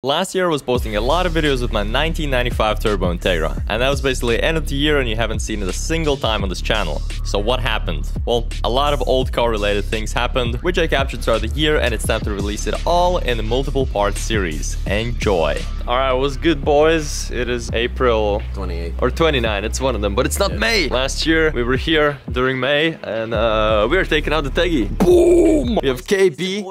Last year I was posting a lot of videos with my 1995 Turbo Integra, and that was basically end of the year and you haven't seen it a single time on this channel. So what happened? Well, a lot of old car related things happened, which I captured throughout the year, and it's time to release it all in a multiple part series. Enjoy! Alright, what's good boys? It is April 28 or 29, it's one of them, but it's not May! Last year we were here during May and we were taking out the Teggy. Boom! We have KB.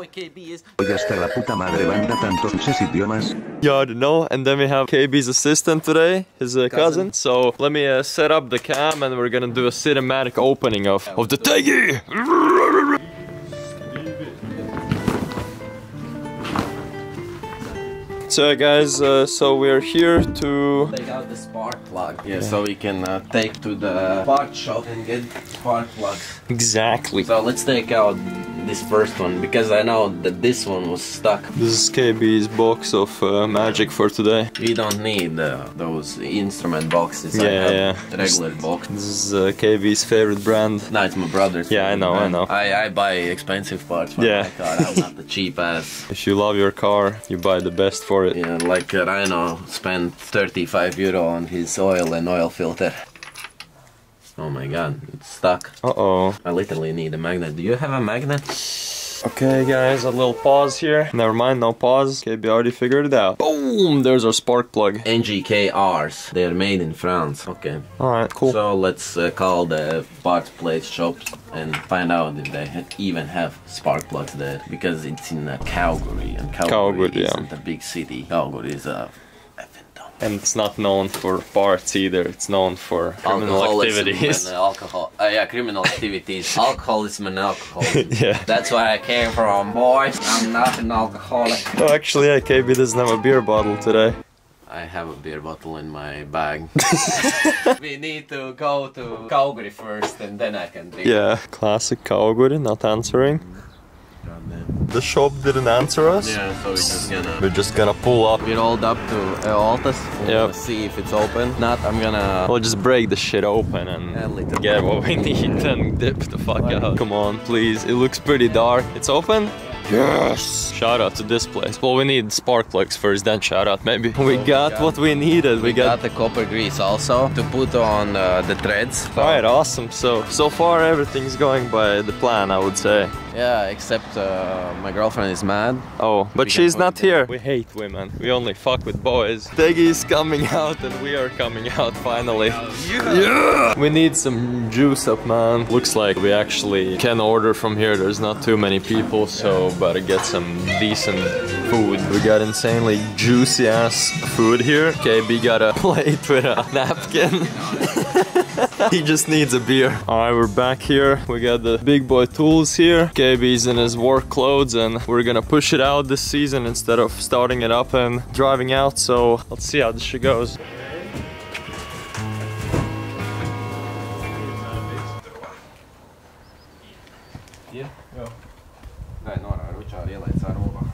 Yeah, I don't know. And then we have KB's assistant today, his cousin. So let me set up the cam and we're gonna do a cinematic opening of the Teggy. So guys, so we're here to take out the spark plug. Yeah, so we can take to the part shop and get spark plugs. Exactly. So let's take out this first one because I know that this one was stuck. This is KB's box of magic for today. We don't need those instrument boxes. Yeah. Regular box. This is KB's favorite brand. No, it's my brother's. Yeah, I know. I buy expensive parts for my car. I'm not the cheap ass. If you love your car, you buy the best for it. Yeah, like Rhino spent 35 euro on his oil and oil filter. Oh my god, it's stuck. Uh-oh. I literally need a magnet. Do you have a magnet? Okay guys, a little pause here. Never mind, no pause. KB already figured it out. Boom! There's our spark plug. NGKRs. They're made in France. Okay. Alright, cool. So let's call the parts plate shops and find out if they even have spark plugs there. Because it's in Calgary, and Calgary isn't a big city. Calgary is a and it's not known for parts either, it's known for criminal activities. And alcohol. Yeah, criminal activities. Alcoholism and alcoholism. Yeah. That's where I came from, boys. I'm not an alcoholic. Oh, actually, yeah, KB doesn't have a beer bottle today. I have a beer bottle in my bag. We need to go to Calgary first and then I can drink. Yeah, classic Calgary, not answering. The shop didn't answer us. Yeah, so we're just gonna pull up. We rolled up to Altus. We'll see if it's open. Not, I'm gonna... We'll just break the shit open and get what we need and dip the fuck out. Come on, please. It looks pretty dark. It's open? Yes! Shout out to this place. Well, we need spark plugs first, then shout out maybe. We got what we needed. We got the copper grease also to put on the threads. So. Alright, awesome. So far everything's going by the plan, I would say. Yeah, except my girlfriend is mad. Oh, but she's not here. We hate women. We only fuck with boys. Teggy's coming out and we are coming out finally. Yeah! We need some juice up, man. Looks like we actually can order from here. There's not too many people, so better get some decent food. We got insanely juicy ass food here. KB got a plate with a napkin. He just needs a beer. Alright, we're back here. We got the big boy tools here. KB's in his work clothes and we're gonna push it out this season instead of starting it up and driving out. So let's see how this shit goes.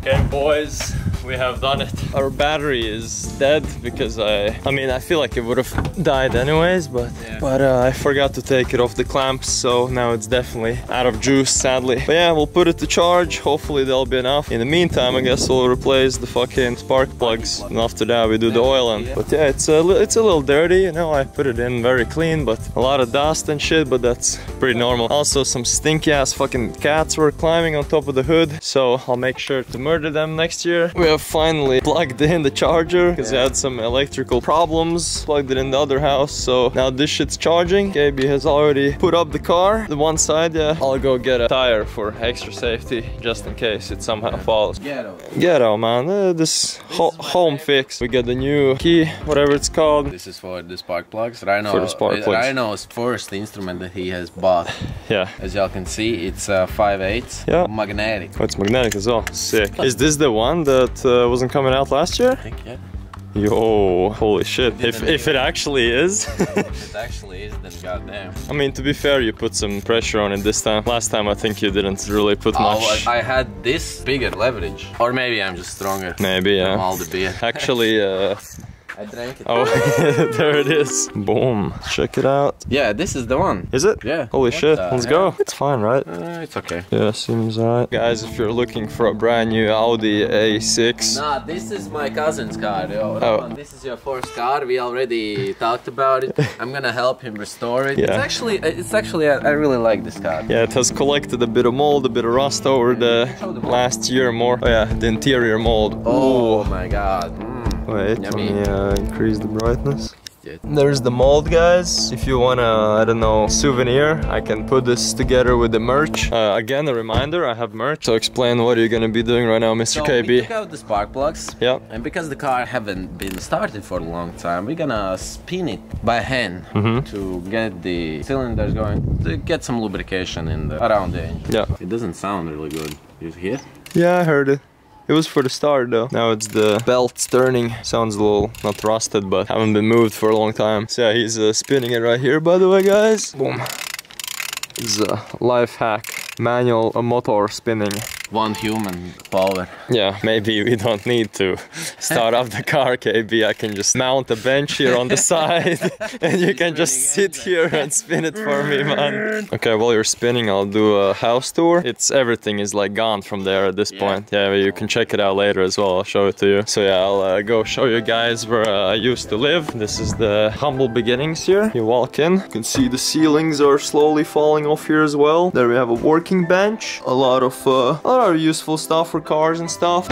Okay boys, we have done it. Our battery is dead because I feel like it would have died anyways, but I forgot to take it off the clamps, so now it's definitely out of juice, sadly. But yeah, we'll put it to charge. Hopefully there'll be enough. In the meantime, I guess we'll replace the fucking spark plugs, and after that we do the oil and. But yeah, it's a little dirty, you know. I put it in very clean, but a lot of dust and shit. But that's pretty normal. Also, some stinky ass fucking cats were climbing on top of the hood, so I'll make sure to murder them next year. We have finally plugged in the charger because we had some electrical problems. Plugged it in the other house, so now this shit's charging. KB has already put up the car, the one side. Yeah, I'll go get a tire for extra safety just in case it somehow falls. Ghetto, man. This home fix. We get the new key, whatever it's called. This is for the spark plugs. Rhino, for the spark plugs. Rhino's first instrument that he has bought. Yeah. As y'all can see, it's 5/8. Yeah. Magnetic. Oh, it's magnetic as well. Sick. Is this the one that wasn't coming out last year? I think, yeah. Yo, holy shit. If it actually is. If it actually is, then goddamn. I mean, to be fair, you put some pressure on it this time. Last time I think you didn't really put much. I had this bigger leverage. Or maybe I'm just stronger. Maybe, yeah. From all the beer. Actually, I drank it. Oh, there it is. Boom. Check it out. Yeah, this is the one. Is it? Yeah. Holy shit. Let's go. It's fine, right? It's okay. Yeah, seems right. Guys, if you're looking for a brand new Audi A6. Nah, this is my cousin's car. Yo, Oh. This is your first car. We already talked about it. I'm gonna help him restore it. Yeah. It's actually, I really like this car. Yeah, it has collected a bit of mold, a bit of rust over the last year more. Oh yeah, the interior mold. Oh my god. Wait, Yummy. let me increase the brightness. Yeah. There's the mold, guys. If you want a, I don't know, souvenir, I can put this together with the merch. Again, a reminder, I have merch. So explain what you're gonna be doing right now, Mr. So KB. we took out the spark plugs. Yeah. And because the car haven't been started for a long time, we're gonna spin it by hand to get the cylinders going, to get some lubrication in the, around the engine. Yeah. It doesn't sound really good. You hear? Yeah, I heard it. It was for the start though. Now it's the belts turning. Sounds a little not rusted, but haven't been moved for a long time. So yeah, he's spinning it right here, by the way, guys. Boom. It's a life hack. Manual motor spinning. One human power. Yeah, maybe we don't need to start up the car, KB. I can just mount a bench here on the side and you can just sit here and spin it for me, man. Okay, while you're spinning, I'll do a house tour. Everything is like gone from there at this point. Yeah, you can check it out later as well. I'll show it to you. So yeah, I'll go show you guys where I used to live. This is the humble beginnings here. You walk in, you can see the ceilings are slowly falling off here as well. There we have a working bench, a lot of useful stuff for cars and stuff.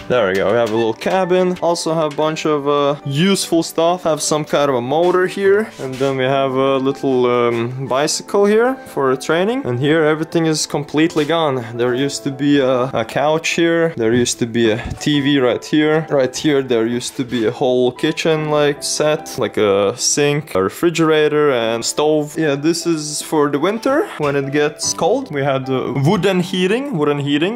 There we go, we have a little cabin. Also have a bunch of useful stuff. Have some kind of a motor here. And then we have a little bicycle here for training. And here everything is completely gone. There used to be a couch here. There used to be a TV right here. Right here there used to be a whole kitchen like set. Like a sink, a refrigerator and stove. Yeah, this is for the winter when it gets cold. We had wooden heating.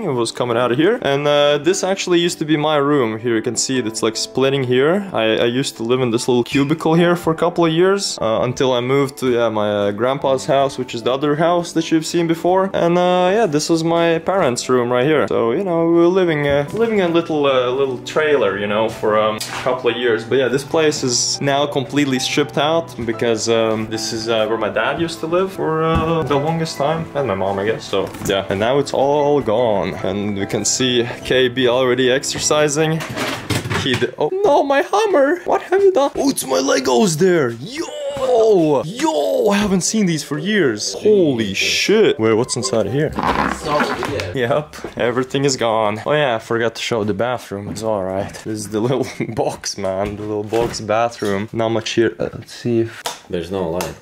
It was coming out of here. And this actually used to be my room. Here you can see it, it's like splitting here. I used to live in this little cubicle here for a couple of years until I moved to my grandpa's house, which is the other house that you've seen before. And yeah, this was my parents' room right here. So you know, we were living a little trailer, you know, for a couple of years. But yeah, this place is now completely stripped out because this is where my dad used to live for the longest time, and my mom, I guess. So yeah, and now it's all gone, and we can see KB already exercising. Oh no, my Hummer! What have you done? Oh, it's my Legos there! Yo, I haven't seen these for years. Holy shit. Wait, what's inside of here? So weird. Yep, everything is gone. Oh yeah, I forgot to show the bathroom. It's alright. This is the little box, man. The little box bathroom. Not much here. Let's see if... There's no light.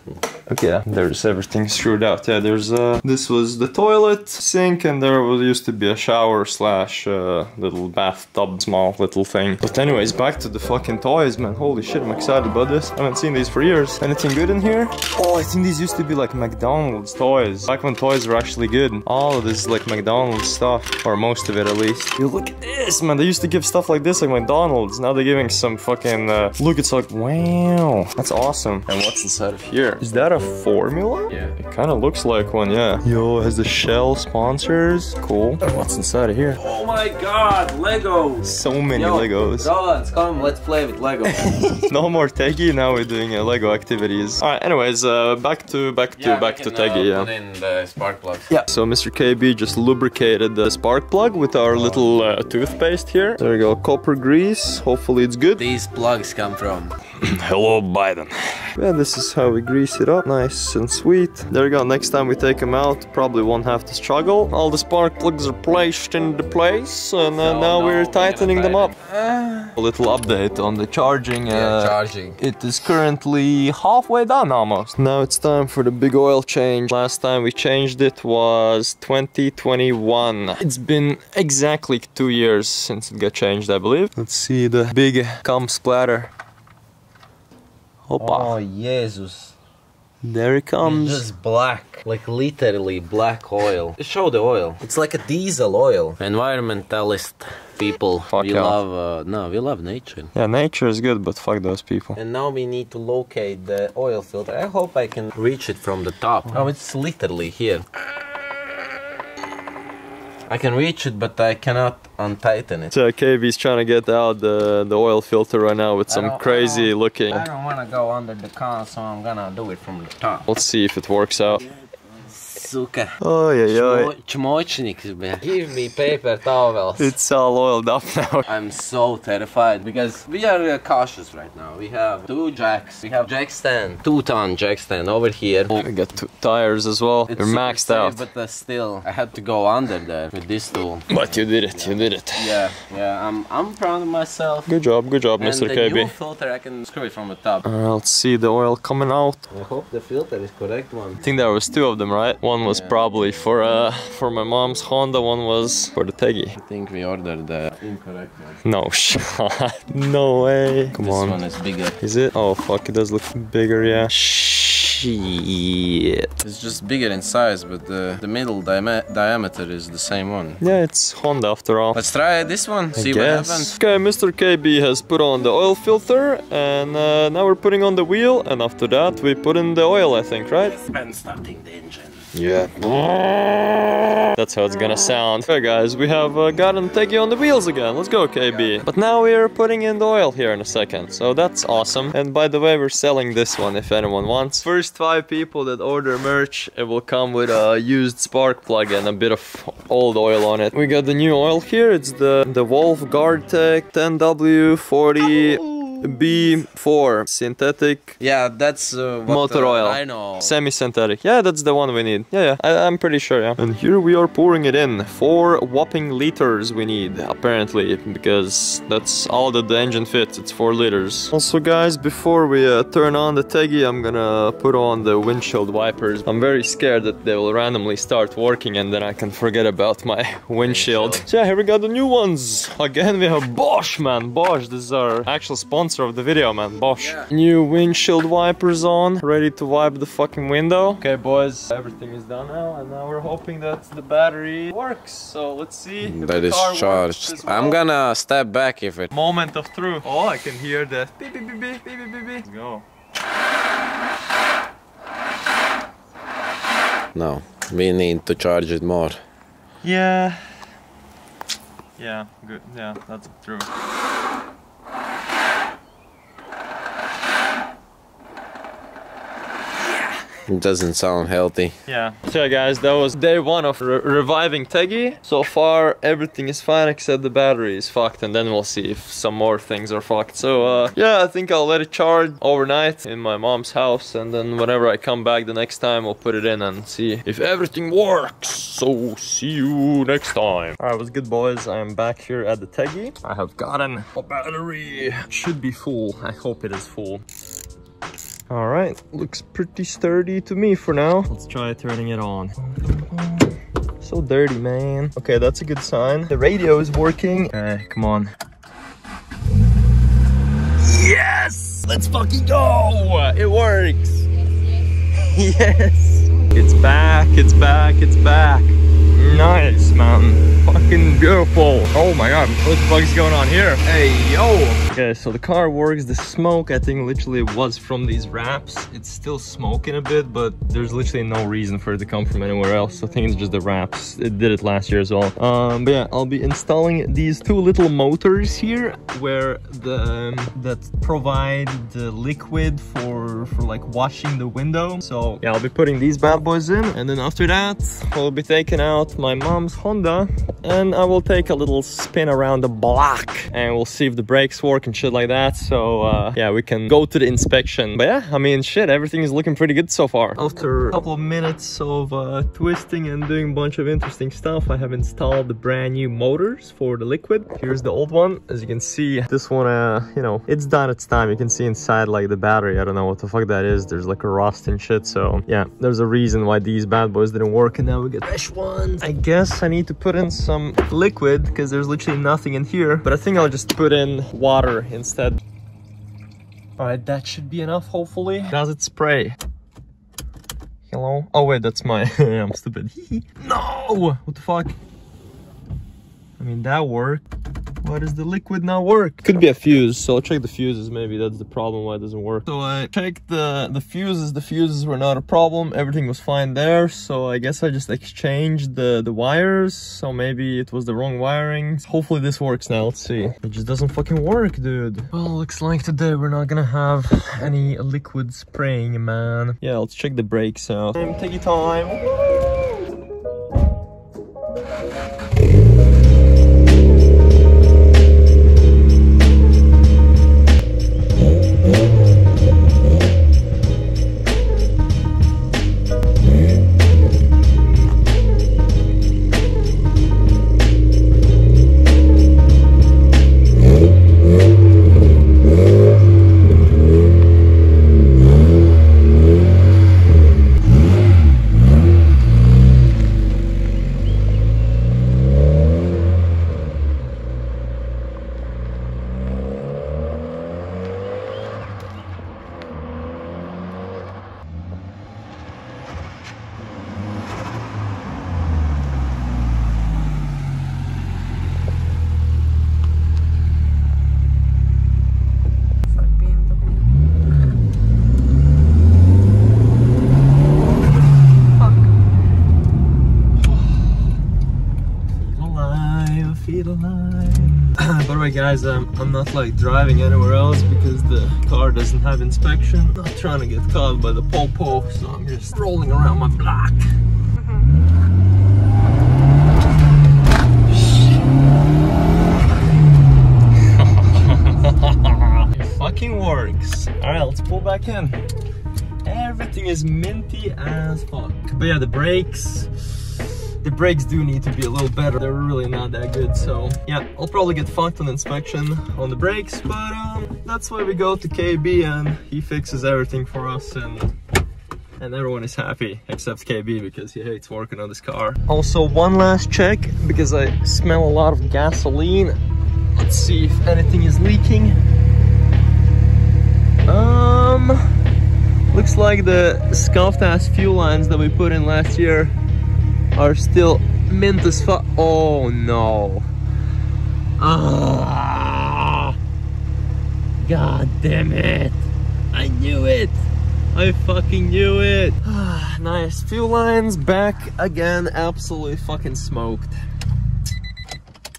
Okay, there's everything screwed out. Yeah, there's this was the toilet, sink, and there used to be a shower slash little bathtub, small little thing. But anyways, back to the fucking toys, man. Holy shit, I'm excited about this. I haven't seen these for years. Anything good in here? Oh, I think these used to be like McDonald's toys. Back when toys were actually good. All of this is like McDonald's stuff, or most of it at least. Yo, look at this, man. They used to give stuff like this like McDonald's. Now they're giving some fucking look, it's like, wow, that's awesome. And what's inside of here? Is that a formula? Yeah. It kind of looks like one, yeah. Yo, it has the Shell sponsors. Cool. And what's inside of here? Oh my god, Legos! So many Legos. Rollins, come, let's play with Legos. No more Teggy, now we're doing Lego activities. Alright, anyways, back to Teggy, yeah. Put in the spark plugs. Yeah. So Mr. KB just lubricated the spark plug with our little toothpaste here. There we go, copper grease. Hopefully it's good. These plugs come from... Hello, Biden. Yeah, this is how we grease it up. Nice and sweet. There we go. Next time we take them out, probably won't have to struggle. All the spark plugs are placed into place, and now we're tightening them up. A little update on the charging. Charging. It is currently halfway done almost. Now it's time for the big oil change. Last time we changed it was 2021. It's been exactly 2 years since it got changed, I believe. Let's see the big cum splatter. Opa. Oh, Jesus. There it comes. It's just black. Like literally black oil. Show the oil. It's like a diesel oil. Environmentalist people. We love nature. Yeah, nature is good, but fuck those people. And now we need to locate the oil filter. I hope I can reach it from the top. Oh, it's literally here. I can reach it, but I cannot untighten it. So KB's trying to get out the oil filter right now with some crazy looking. I don't want to go under the car, so I'm gonna do it from the top. Let's see if it works out. Suka. Oh yeah. Give me paper towels. It's all oiled up now. I'm so terrified because we are cautious right now. We have 2 jacks. We have jack stand, 2-ton jack stand over here. We got 2 tires as well. It's You're maxed out. But still, I had to go under there with this tool. But you did it. You did it. Yeah. I'm proud of myself. Good job, Mr. And the KB. new filter, I can screw it from the top. Let's see the oil coming out. I hope the filter is correct one. I think there was 2 of them, right? One was probably for my mom's Honda, one was for the Teggy. I think we ordered the incorrect one. No shot. No way. Come on. This one is bigger. Is it? Oh fuck, it does look bigger, yeah. Shit. It's just bigger in size, but the middle diameter is the same one. Yeah, it's Honda after all. Let's try this one, see what happens. Okay, Mr. KB has put on the oil filter, and now we're putting on the wheel, and after that we put in the oil, I think, right? And starting the engine. Yeah. That's how it's gonna sound. Okay guys, we have gotten Teggy on the wheels again. Let's go KB. But now we're putting in the oil here in a second. So that's awesome. And by the way, we're selling this one if anyone wants. First 5 people that order merch, it will come with a used spark plug and a bit of old oil on it. We got the new oil here. It's the Wolf GuardTech 10W40 B4 synthetic. Yeah, that's motor oil. I know. Semi-synthetic. Yeah, that's the one we need. Yeah. I'm pretty sure, yeah. And here we are pouring it in. 4 whopping liters we need, apparently, because that's all that the engine fits. It's 4 liters. Also, guys, before we turn on the Teggy, I'm gonna put on the windshield wipers. I'm very scared that they will randomly start working and then I can forget about my windshield. So yeah, here we got the new ones. Again, we have Bosch, man. Bosch, this is our actual sponsor of the video, man. Bosch. Yeah. New windshield wipers on, ready to wipe the fucking window. Okay, boys, everything is done now, and now we're hoping that the battery works. So let's see if that the car is charged. Works as well. I'm gonna step back if it. Moment of truth. Oh, I can hear the beep beep beep beep beep beep beep. Let's go. No, we need to charge it more. Yeah. Yeah, good. Yeah, that's true. It doesn't sound healthy. Yeah. So yeah, guys, that was day 1 of reviving Teggy. So far, everything is fine except the battery is fucked, and then we'll see if some more things are fucked. So yeah, I think I'll let it charge overnight in my mom's house, and then whenever I come back the next time, I'll put it in and see if everything works. So see you next time. Alright, what's good, boys? I am back here at the Teggy. I have gotten a battery. Should be full. I hope it is full. Alright, looks pretty sturdy to me for now. Let's try turning it on. So dirty, man. Okay, that's a good sign. The radio is working. Come on. Yes! Let's fucking go! It works! Yes! It's back, it's back, it's back. Nice, man. Fucking beautiful. Oh my god, what the fuck is going on here? Hey, yo! Okay, so the car works. The smoke, I think, literally was from these wraps. It's still smoking a bit, but there's literally no reason for it to come from anywhere else. I think it's just the wraps. It did it last year as well. But yeah, I'll be installing these 2 little motors here, where that provide the liquid for like washing the window. So yeah, I'll be putting these bad boys in, and then after that, I'll be taking out my mom's Honda, and I will take a little spin around the block, and we'll see if the brakes work and shit like that. So yeah, we can go to the inspection. But yeah, I mean, shit, everything is looking pretty good so far. After a couple of minutes of twisting and doing a bunch of interesting stuff, I have installed the brand new motors for the liquid. Here's the old one. As you can see, this one, you know, it's done its time. You can see inside like the battery. I don't know what the fuck that is. There's like a rust and shit. So yeah, there's a reason why these bad boys didn't work, and now we get fresh ones. I guess I need to put in some liquid because there's literally nothing in here, but I think I'll just put in water instead. All right, that should be enough, hopefully. Does it spray? Hello? Oh wait, that's my I'm stupid. No! What the fuck? I mean, that worked. Why does the liquid not work? Could be a fuse, so I'll check the fuses. Maybe that's the problem why it doesn't work. So I checked the fuses. The fuses were not a problem. Everything was fine there. So I guess I just exchanged the wires. So maybe it was the wrong wiring. Hopefully this works now. Let's see. It just doesn't fucking work, dude. Well, looks like today we're not gonna have any liquid spraying, man. Yeah, let's check the brakes out. Take your time. By the way guys, I'm not like driving anywhere else because the car doesn't have inspection. Not trying to get caught by the popo, so I'm just rolling around my block. It fucking works. Alright, let's pull back in. Everything is minty as fuck. But yeah, the brakes do need to be a little better. They're really not that good, so yeah, I'll probably get fucked on inspection on the brakes, but that's why we go to KB and he fixes everything for us, and everyone is happy except KB because he hates working on this car. Also, one last check because I smell a lot of gasoline. Let's see if anything is leaking. Looks like the scuffed ass fuel lines that we put in last year are still mint as fuck. Oh no. Ah, God damn it. I knew it. I fucking knew it. Nice. Fuel lines back again. Absolutely fucking smoked.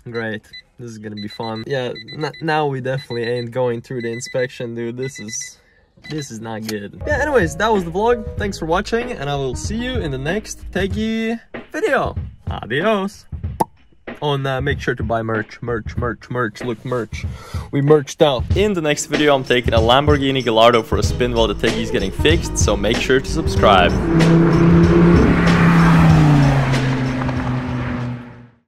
Great. This is gonna be fun. Yeah, now we definitely ain't going through the inspection, dude. This is not good. Yeah, anyways, that was the vlog. Thanks for watching, and I will see you in the next Teggy video. Adios. Oh, and make sure to buy merch. Look, merch. We merched out. In the next video, I'm taking a Lamborghini Gallardo for a spin while the Teggy's getting fixed, so make sure to subscribe.